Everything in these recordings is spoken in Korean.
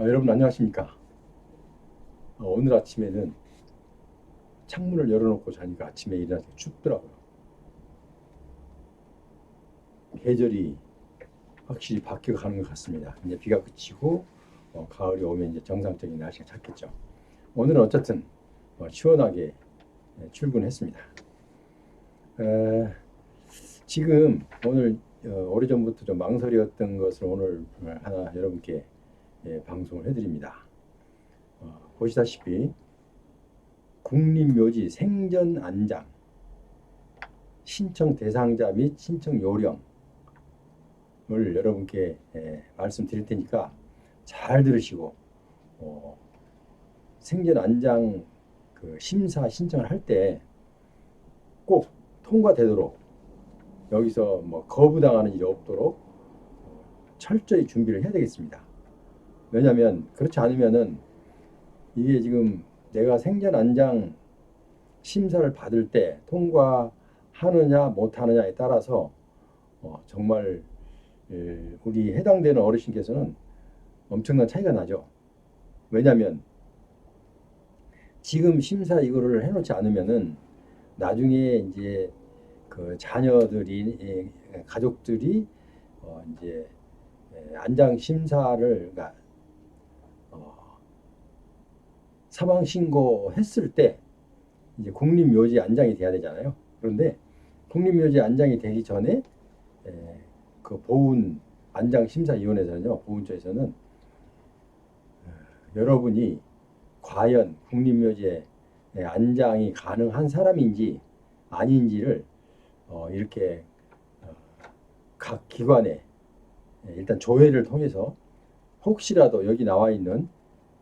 여러분 안녕하십니까? 오늘 아침에는 창문을 열어놓고 자니까 아침에 일어나서 춥더라고요. 계절이 확실히 바뀌어가는 것 같습니다. 이제 비가 그치고 가을이 오면 이제 정상적인 날씨가 찾겠죠. 오늘은 어쨌든 시원하게 출근했습니다. 에, 지금 오늘 오래전부터 좀 망설였던 것을 오늘 하나 여러분께 방송을 해드립니다. 보시다시피 국립묘지 생전 안장 신청 대상자 및 신청 요령을 여러분께 말씀드릴 테니까 잘 들으시고 생전 안장 그 심사 신청을 할 때 꼭 통과되도록 여기서 뭐 거부당하는 일이 없도록 철저히 준비를 해야 되겠습니다. 왜냐하면 그렇지 않으면은 이게 지금 내가 생전 안장 심사를 받을 때 통과하느냐 못하느냐에 따라서 정말 우리 해당되는 어르신께서는 엄청난 차이가 나죠. 왜냐하면 지금 심사 이거를 해놓지 않으면은 나중에 이제 그 자녀들이 가족들이 이제 안장 심사를 그러니까 사망 신고했을 때 이제 국립묘지 안장이 돼야 되잖아요. 그런데 국립묘지 안장이 되기 전에 그 보훈 안장심사위원회에서는요, 보훈처에서는 여러분이 과연 국립묘지에 안장이 가능한 사람인지 아닌지를 이렇게 각 기관에 일단 조회를 통해서 혹시라도 여기 나와 있는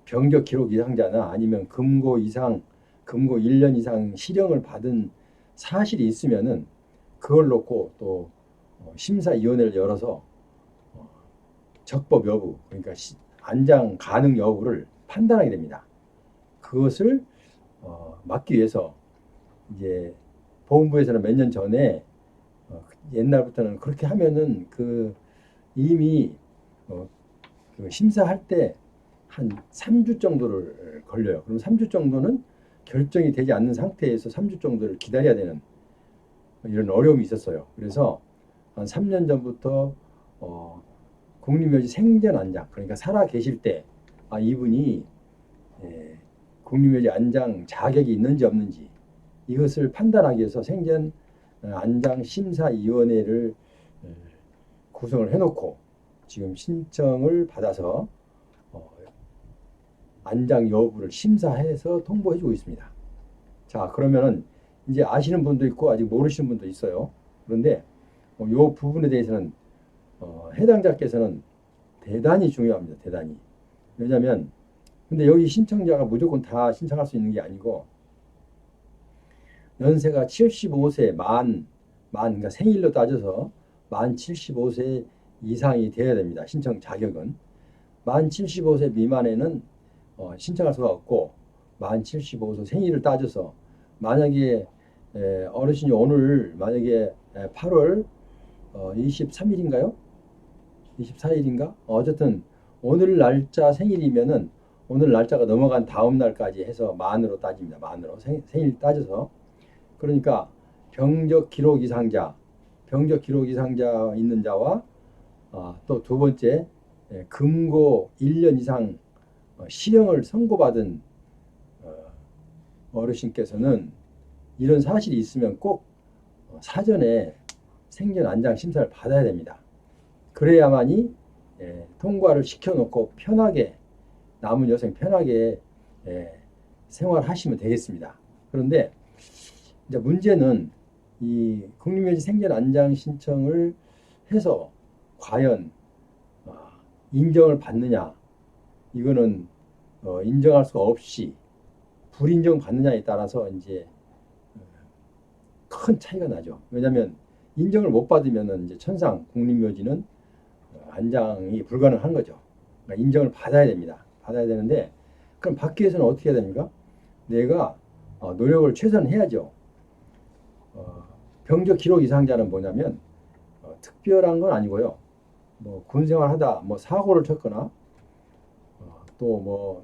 병적 기록 이상자나 아니면 금고 1년 이상 실형을 받은 사실이 있으면은 그걸 놓고 또 심사위원회를 열어서 적법 여부, 그러니까 안장 가능 여부를 판단하게 됩니다. 그것을 막기 위해서 이제 보훈부에서는 몇 년 전에 옛날부터는 그렇게 하면은 그 이미 그 심사할 때 한 3주 정도를 걸려요. 그럼 3주 정도는 결정이 되지 않는 상태에서 3주 정도를 기다려야 되는 이런 어려움이 있었어요. 그래서 한 3년 전부터 국립묘지 생전 안장, 그러니까 살아 계실 때 이분이 국립묘지 안장 자격이 있는지 없는지 이것을 판단하기 위해서 생전 안장 심사위원회를 구성을 해놓고 지금 신청을 받아서 안장 여부를 심사해서 통보해주고 있습니다. 자, 그러면은 이제 아시는 분도 있고 아직 모르시는 분도 있어요. 그런데 이 부분에 대해서는 해당자께서는 대단히 중요합니다. 대단히. 왜냐하면 근데 여기 신청자가 무조건 다 신청할 수 있는 게 아니고 연세가 75세 그러니까 생일로 따져서 만 75세 이상이 되어야 됩니다. 신청 자격은. 만 75세 미만에는 신청할 수가 없고 만 75세 생일을 따져서 만약에 어르신이 오늘 만약에 8월 23일인가요? 24일인가? 어쨌든 오늘 날짜 생일이면은 오늘 날짜가 넘어간 다음 날까지 해서 만으로 따집니다. 만으로 생일 따져서. 그러니까 병적 기록 이상자 있는 자와 또 두 번째 금고 1년 이상 실형을 선고받은 어르신께서는 이런 사실이 있으면 꼭 사전에 생전 안장 심사를 받아야 됩니다. 그래야만이 통과를 시켜놓고 편하게 남은 여생 편하게 생활하시면 되겠습니다. 그런데 이제 문제는 이 국립묘지 생전 안장 신청을 해서 과연 인정을 받느냐, 이거는 인정할 수가 없이 불인정 받느냐에 따라서 이제 큰 차이가 나죠. 왜냐하면 인정을 못 받으면 이제 천상 국립묘지는 안장이 불가능한 거죠. 그러니까 인정을 받아야 됩니다. 받아야 되는데 그럼 받기 위해서는 어떻게 해야 됩니까? 내가 노력을 최선을 해야죠. 병적 기록 이상자는 뭐냐면 특별한 건 아니고요. 뭐 군생활하다 뭐 사고를 쳤거나 또 뭐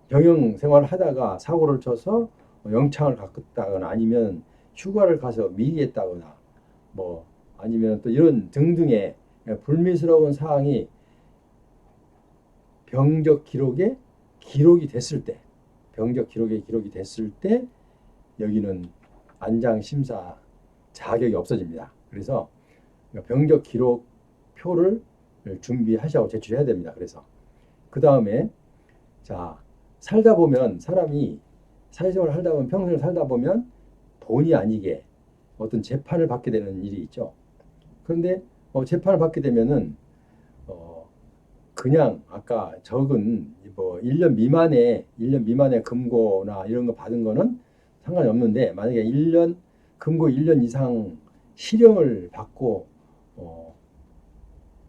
병영 생활을 하다가 사고를 쳐서 영창을 갔다거나 아니면 휴가를 가서 미기했다거나 뭐 아니면 또 이런 등등의 불미스러운 사항이 병적 기록에 기록이 됐을 때, 병적 기록에 기록이 됐을 때 여기는 안장 심사 자격이 없어집니다. 그래서 병적 기록 표를 준비하시고 제출해야 됩니다. 그래서 그 다음에 자 살다 보면 사람이 사회생활을 하다 보면 평생을 살다 보면 본의 아니게 어떤 재판을 받게 되는 일이 있죠. 그런데 재판을 받게 되면은 그냥 아까 적은 뭐 1년 미만의 금고나 이런 거 받은 거는 상관이 없는데 만약에 1년 금고 1년 이상 실형을 받고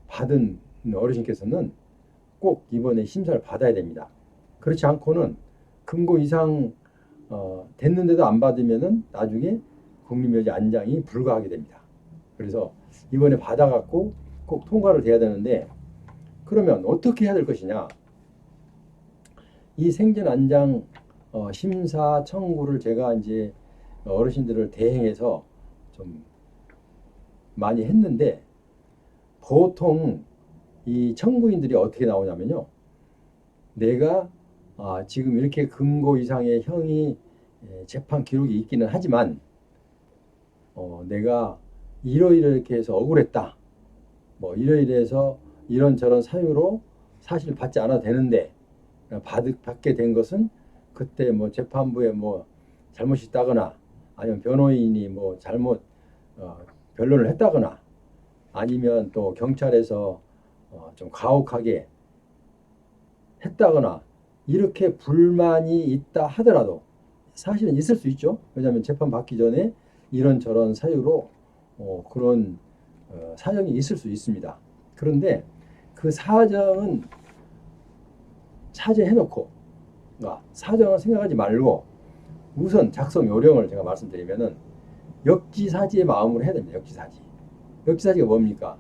받은 어르신께서는 꼭 이번에 심사를 받아야 됩니다. 그렇지 않고는 금고 이상 됐는데도 안 받으면은 나중에 국립묘지 안장이 불가하게 됩니다. 그래서 이번에 받아갖고 꼭 통과를 돼야 되는데 그러면 어떻게 해야 될 것이냐? 이 생전 안장 심사 청구를 제가 이제 어르신들을 대행해서 좀 많이 했는데 보통 이 청구인들이 어떻게 나오냐면요. 내가 지금 이렇게 금고 이상의 형이 재판 기록이 있기는 하지만 내가 이러이렇게 해서 억울했다. 뭐 이러이러해서 이런저런 사유로 사실 받지 않아도 되는데 받게 된 것은 그때 뭐 재판부에 뭐 잘못이 있다거나 아니면 변호인이 뭐 잘못 변론을 했다거나 아니면 또 경찰에서 좀 가혹하게 했다거나 이렇게 불만이 있다 하더라도 사실은 있을 수 있죠. 왜냐하면 재판 받기 전에 이런저런 사유로 그런 사정이 있을 수 있습니다. 그런데 그 사정은 차지해놓고 사정을 생각하지 말고 우선 작성 요령을 제가 말씀드리면은 역지사지의 마음으로 해야 됩니다. 역지사지. 역지사지가 뭡니까?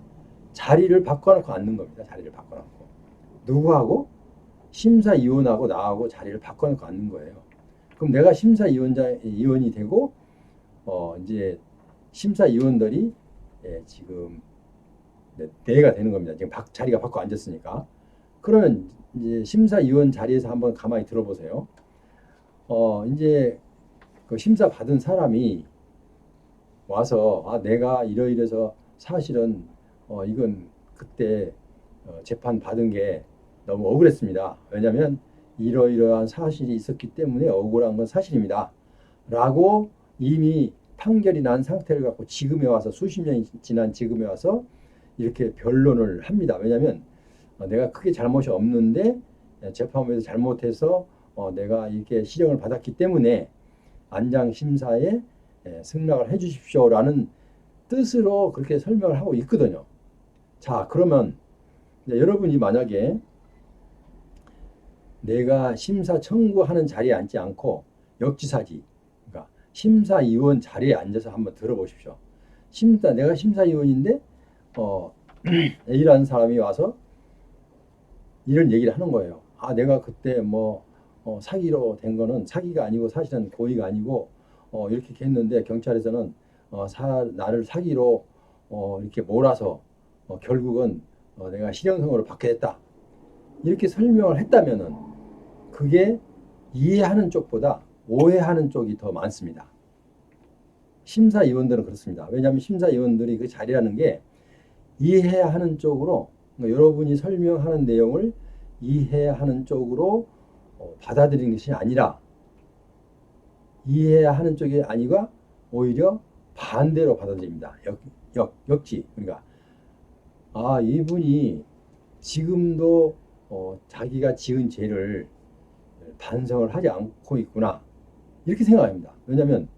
자리를 바꿔놓고 앉는 겁니다. 자리를 바꿔놓고 누구하고? 심사위원하고 나하고 자리를 바꿔놓고 앉는 거예요. 그럼 내가 심사위원이 되고 이제 심사위원들이 지금 대가 되는 겁니다. 지금 자리가 바꿔 앉았으니까. 그러면 이제 심사위원 자리에서 한번 가만히 들어보세요. 이제 그 심사 받은 사람이 와서 내가 이러이래서 사실은 이건 그때 재판 받은 게 너무 억울했습니다. 왜냐하면 이러이러한 사실이 있었기 때문에 억울한 건 사실입니다. 라고 이미 판결이 난 상태를 갖고 지금에 와서 수십 년이 지난 지금에 와서 이렇게 변론을 합니다. 왜냐하면 내가 크게 잘못이 없는데 재판부에서 잘못해서 내가 이렇게 실형을 받았기 때문에 안장 심사에 승낙을 해주십시오라는 뜻으로 그렇게 설명을 하고 있거든요. 자, 그러면 여러분이 만약에 내가 심사 청구하는 자리에 앉지 않고 역지사지, 그러니까 심사위원 자리에 앉아서 한번 들어보십시오. 내가 심사위원인데 A라는 사람이 와서 이런 얘기를 하는 거예요. 내가 그때 뭐 사기로 된 거는 사기가 아니고 사실은 고의가 아니고 이렇게 했는데 경찰에서는 나를 사기로 이렇게 몰아서 결국은 내가 실형선고를 받게 됐다. 이렇게 설명을 했다면은 그게 이해하는 쪽보다 오해하는 쪽이 더 많습니다. 심사위원들은 그렇습니다. 왜냐하면 심사위원들이 그 자리라는 게 이해해야 하는 쪽으로 그러니까 여러분이 설명하는 내용을 이해해야 하는 쪽으로 받아들이는 것이 아니라 이해해야 하는 쪽이 아니라 오히려 반대로 받아들입니다. 역지. 그러니까 이분이 지금도 자기가 지은 죄를 반성을 하지 않고 있구나 이렇게 생각합니다. 왜냐하면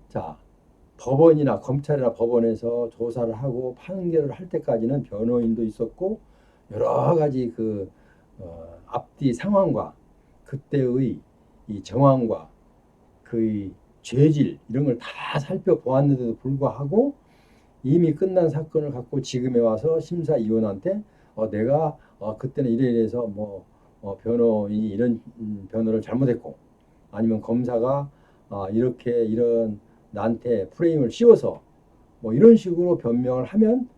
자 법원이나 검찰이나 법원에서 조사를 하고 판결을 할 때까지는 변호인도 있었고 여러 가지 그 앞뒤 상황과 그때의 이 정황과 그 죄질 이런 걸 다 살펴보았는데도 불구하고 이미 끝난 사건을 갖고 지금에 와서 심사위원한테 내가 그때는 이래서 뭐 변호인이 이런 변호를 잘못했고 아니면 검사가 이렇게 이런 나한테 프레임을 씌워서 뭐 이런 식으로 변명을 하면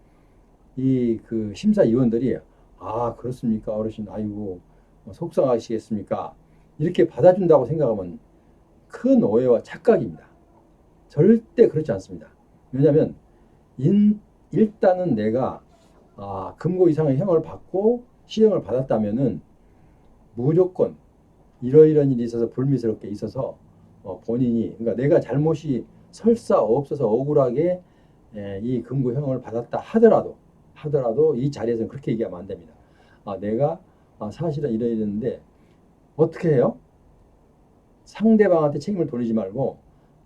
이 그 심사위원들이 그렇습니까 어르신 아이고 속상하시겠습니까 이렇게 받아준다고 생각하면 큰 오해와 착각입니다. 절대 그렇지 않습니다. 왜냐하면 일단은 내가 금고 이상의 형을 받고 시형을 받았다면은 무조건 이러이러한 일이 있어서 불미스럽게 있어서 본인이 그러니까 내가 잘못이 설사 없어서 억울하게 이 금고형을 받았다 하더라도 이 자리에서는 그렇게 얘기하면 안 됩니다. 내가 사실은 이러이러는데 어떻게 해요? 상대방한테 책임을 돌리지 말고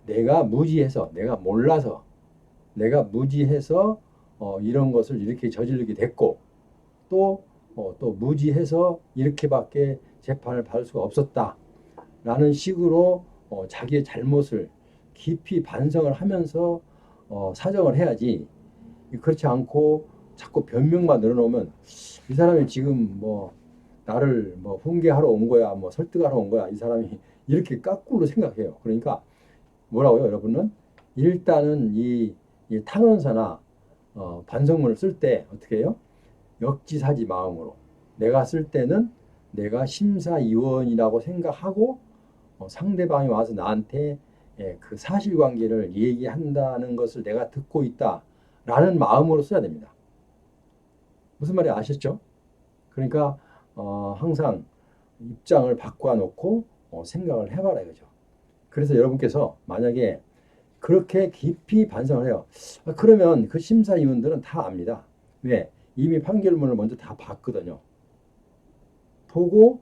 내가 무지해서 내가 몰라서 내가 무지해서 이런 것을 이렇게 저지르게 됐고 또 무지해서 이렇게밖에 재판을 받을 수가 없었다라는 식으로 자기의 잘못을 깊이 반성을 하면서 사정을 해야지 그렇지 않고 자꾸 변명만 늘어놓으면 이 사람이 지금 뭐 나를 뭐 훈계하러 온 거야 뭐 설득하러 온 거야 이 사람이 이렇게 거꾸로 생각해요. 그러니까 뭐라고요 여러분은 일단은 이 탄원서나 반성문을 쓸 때 어떻게 해요? 역지사지 마음으로 내가 쓸 때는 내가 심사위원이라고 생각하고 상대방이 와서 나한테 그 사실관계를 얘기한다는 것을 내가 듣고 있다라는 마음으로 써야 됩니다. 무슨 말인지 아셨죠? 그러니까 항상 입장을 바꿔놓고 생각을 해봐라 이거죠. 그래서 여러분께서 만약에 그렇게 깊이 반성을 해요. 그러면 그 심사위원들은 다 압니다. 왜? 이미 판결문을 먼저 다 봤거든요. 보고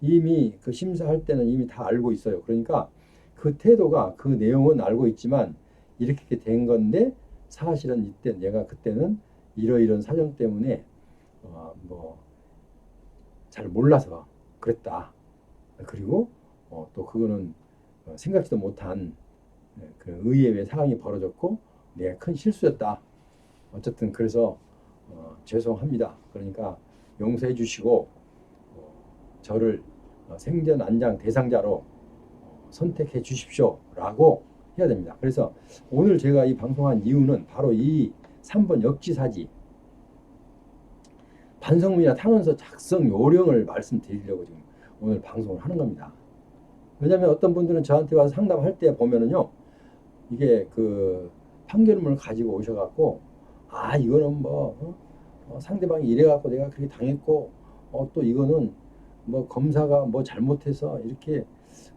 이미 그 심사할 때는 이미 다 알고 있어요. 그러니까 그 태도가 그 내용은 알고 있지만 이렇게 된 건데 사실은 이때 내가 그때는 이러이런 사정 때문에 뭐 잘 몰라서 그랬다. 그리고 또 그거는 생각지도 못한 그 의외의 상황이 벌어졌고 내가 큰 실수였다. 어쨌든 그래서 죄송합니다. 그러니까 용서해 주시고 저를 생전 안장 대상자로 선택해 주십시오라고 해야 됩니다. 그래서 오늘 제가 이 방송한 이유는 바로 이 3번 역지사지 반성문이나 탄원서 작성 요령을 말씀드리려고 지금 오늘 방송을 하는 겁니다. 왜냐하면 어떤 분들은 저한테 와서 상담할 때 보면은요 이게 그 판결문을 가지고 오셔갖고 이거는 뭐 상대방이 이래갖고 내가 그렇게 당했고 또 이거는 뭐 검사가 뭐 잘못해서 이렇게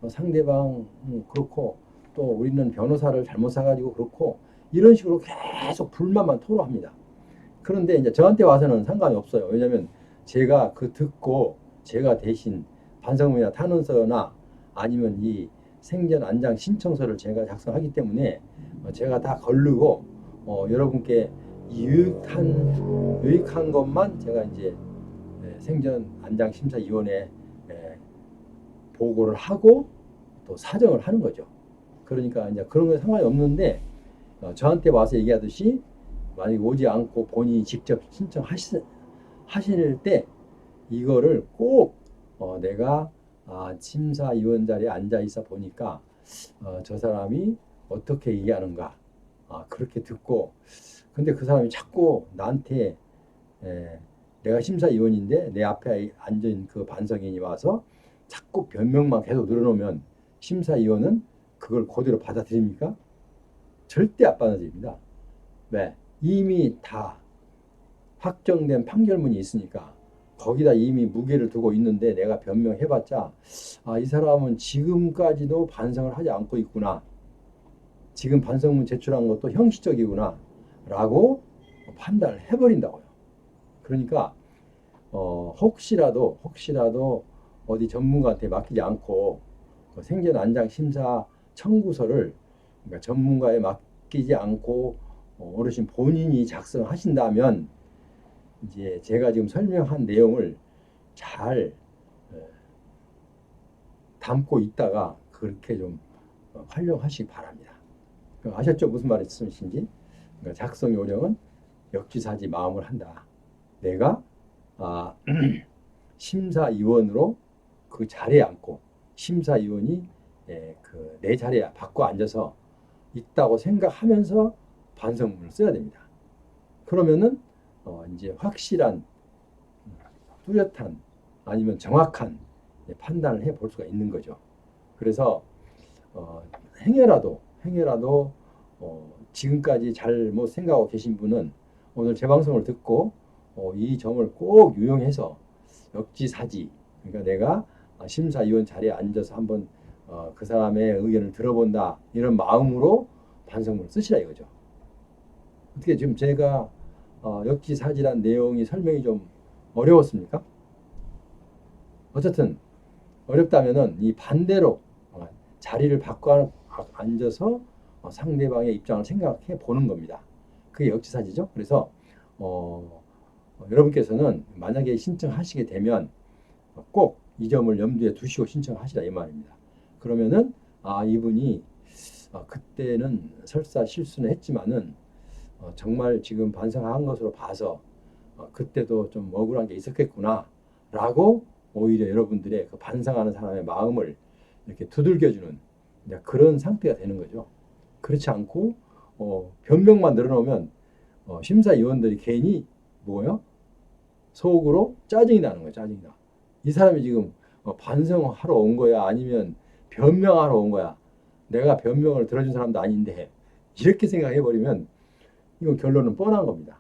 상대방 그렇고 또 우리는 변호사를 잘못 사가지고 그렇고 이런 식으로 계속 불만만 토로합니다. 그런데 이제 저한테 와서는 상관이 없어요. 왜냐하면 제가 그 듣고 제가 대신 반성문이나 탄원서나 아니면 이 생전 안장 신청서를 제가 작성하기 때문에 제가 다 거르고 여러분께 유익한 것만 제가 이제 생전 안장 심사위원회에 보고를 하고 또 사정을 하는 거죠. 그러니까 이제 그런 건 상관이 없는데 저한테 와서 얘기하듯이 만약에 오지 않고 본인이 직접 신청하실 때 이거를 꼭 내가 심사위원 자리에 앉아 있어 보니까 저 사람이 어떻게 얘기하는가 그렇게 듣고 근데 그 사람이 자꾸 나한테 내가 심사위원인데 내 앞에 앉은 그 반성인이 와서 자꾸 변명만 계속 늘어놓으면 심사위원은 그걸 그대로 받아들입니까? 절대 안 받아들입니다. 왜? 이미 다 확정된 판결문이 있으니까 거기다 이미 무게를 두고 있는데 내가 변명해봤자 이 사람은 지금까지도 반성을 하지 않고 있구나. 지금 반성문 제출한 것도 형식적이구나 라고 판단을 해버린다고요. 그러니까 혹시라도 어디 전문가한테 맡기지 않고 생전 안장 심사 청구서를 그러니까 전문가에 맡기지 않고 어르신 본인이 작성하신다면 이제 제가 지금 설명한 내용을 잘 담고 있다가 그렇게 좀 활용하시기 바랍니다. 아셨죠? 무슨 말씀이신지? 그러니까 작성 요령은 역지사지 마음을 한다. 내가 심사위원으로 그 자리에 앉고 심사위원이 내 자리에 바꿔 앉아서 있다고 생각하면서 반성문을 써야 됩니다. 그러면은 이제 확실한 뚜렷한 아니면 정확한 판단을 해볼 수가 있는 거죠. 그래서 행여라도 지금까지 잘못 생각하고 계신 분은 오늘 제 방송을 듣고 이 점을 꼭 유용해서 역지사지, 그러니까 내가 심사위원 자리에 앉아서 한번 그 사람의 의견을 들어본다, 이런 마음으로 반성문을 쓰시라 이거죠. 어떻게 지금 제가 역지사지란 내용이 설명이 좀 어려웠습니까? 어쨌든 어렵다면은 이 반대로 자리를 바꿔 앉아서 상대방의 입장을 생각해 보는 겁니다. 그게 역지사지죠. 그래서 여러분께서는 만약에 신청하시게 되면 꼭 이 점을 염두에 두시고 신청하시라 이 말입니다. 그러면은 이분이 그때는 설사 실수는 했지만은 정말 지금 반성한 것으로 봐서 그때도 좀 억울한 게 있었겠구나 라고 오히려 여러분들의 그 반성하는 사람의 마음을 이렇게 두들겨주는 그런 상태가 되는 거죠. 그렇지 않고 변명만 늘어놓으면 심사위원들이 괜히 뭐요? 속으로 짜증이 나는 거예요. 짜증이 나. 이 사람이 지금 반성하러 온 거야? 아니면 변명하러 온 거야? 내가 변명을 들어준 사람도 아닌데 이렇게 생각해버리면 이건 결론은 뻔한 겁니다.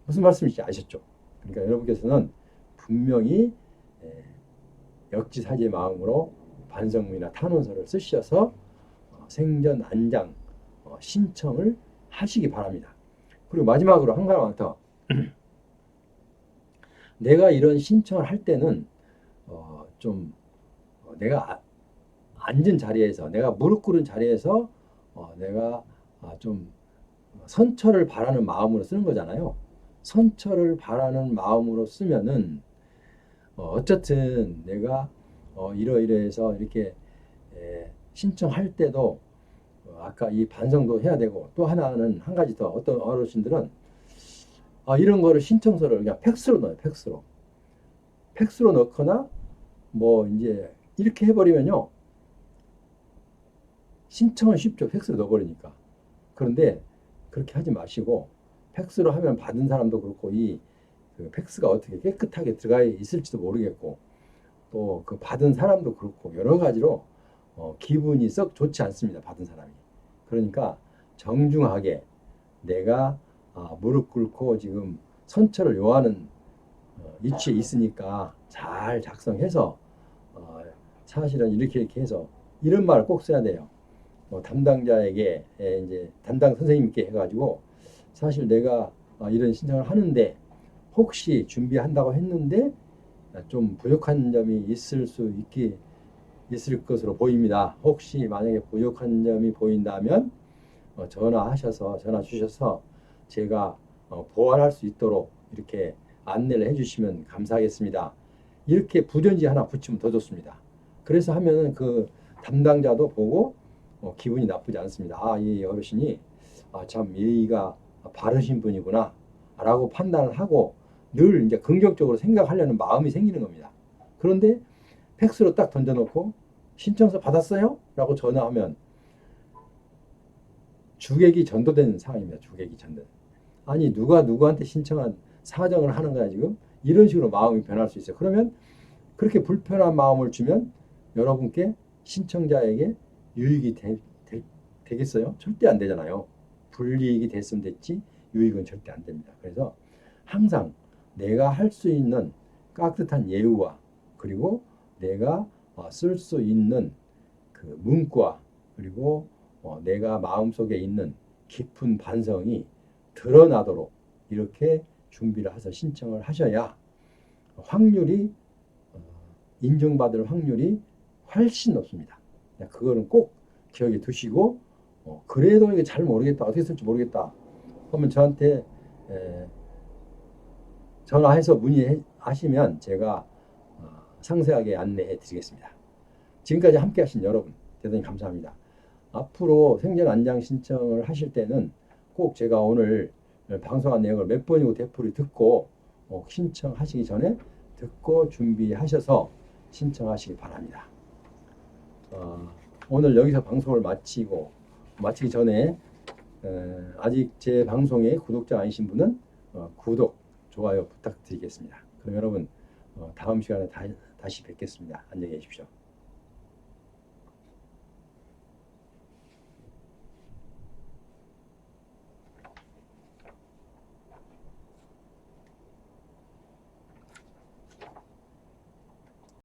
무슨 말씀인지 아셨죠? 그러니까 여러분께서는 분명히 역지사지의 마음으로 반성문이나 탄원서를 쓰셔서 생전 안장 신청을 하시기 바랍니다. 그리고 마지막으로 한 가지만 더. 내가 이런 신청을 할 때는 좀 내가 앉은 자리에서, 내가 무릎 꿇은 자리에서 내가 좀 선처를 바라는 마음으로 쓰는 거잖아요. 선처를 바라는 마음으로 쓰면은 어쨌든 내가 이러이러해서 이렇게 신청할 때도 아까 이 반성도 해야 되고, 또 하나는 한 가지 더, 어떤 어르신들은 이런 거를 신청서를 그냥 팩스로 넣어요. 팩스로 넣거나 뭐 이제 이렇게 해버리면요, 신청은 쉽죠. 팩스로 넣어버리니까. 그런데 그렇게 하지 마시고, 팩스로 하면 받은 사람도 그렇고 그 팩스가 어떻게 깨끗하게 들어가 있을지도 모르겠고, 또 그 받은 사람도 그렇고 여러 가지로 기분이 썩 좋지 않습니다. 받은 사람이. 그러니까 정중하게 내가 무릎 꿇고 지금 선처를 요하는 위치에 있으니까 잘 작성해서 사실은 이렇게 해서 이런 말을 꼭 써야 돼요. 담당자에게 이제 담당 선생님께 해가지고 사실 내가 이런 신청을 하는데 혹시 준비한다고 했는데 좀 부족한 점이 있을 것으로 보입니다. 혹시 만약에 부족한 점이 보인다면 전화 주셔서 제가 보완할 수 있도록 이렇게 안내를 해주시면 감사하겠습니다. 이렇게 부전지 하나 붙이면 더 좋습니다. 그래서 하면은 그 담당자도 보고 기분이 나쁘지 않습니다. 이 어르신이 참 예의가 바르신 분이구나 라고 판단을 하고 늘 이제 긍정적으로 생각하려는 마음이 생기는 겁니다. 그런데 팩스로 딱 던져놓고 신청서 받았어요? 라고 전화하면 주객이 전도된 상황입니다. 주객이 전도. 아니 누가 누구한테 신청한 사정을 하는 거야 지금? 이런 식으로 마음이 변할 수 있어요. 그러면 그렇게 불편한 마음을 주면 여러분께 신청자에게 유익이 되겠어요? 절대 안 되잖아요. 불이익이 됐으면 됐지 유익은 절대 안 됩니다. 그래서 항상 내가 할 수 있는 깍듯한 예우와 그리고 내가 쓸 수 있는 그 문구와 그리고 내가 마음속에 있는 깊은 반성이 드러나도록 이렇게 준비를 해서 신청을 하셔야 확률이 인정받을 확률이 훨씬 높습니다. 그거는 꼭 기억에 두시고 그래도 이게 잘 모르겠다, 어떻게 쓸지 모르겠다 그러면 저한테 전화해서 문의하시면 제가 상세하게 안내해 드리겠습니다. 지금까지 함께 하신 여러분 대단히 감사합니다. 앞으로 생전 안장 신청을 하실 때는 꼭 제가 오늘 방송한 내용을 몇 번이고 되풀이 듣고 신청하시기 전에 듣고 준비하셔서 신청하시기 바랍니다. 오늘 여기서 방송을 마치기 전에 아직 제 방송에 구독자 아니신 분은 구독, 좋아요 부탁드리겠습니다. 그럼 여러분 다음 시간에 다시 뵙겠습니다. 안녕히 계십시오.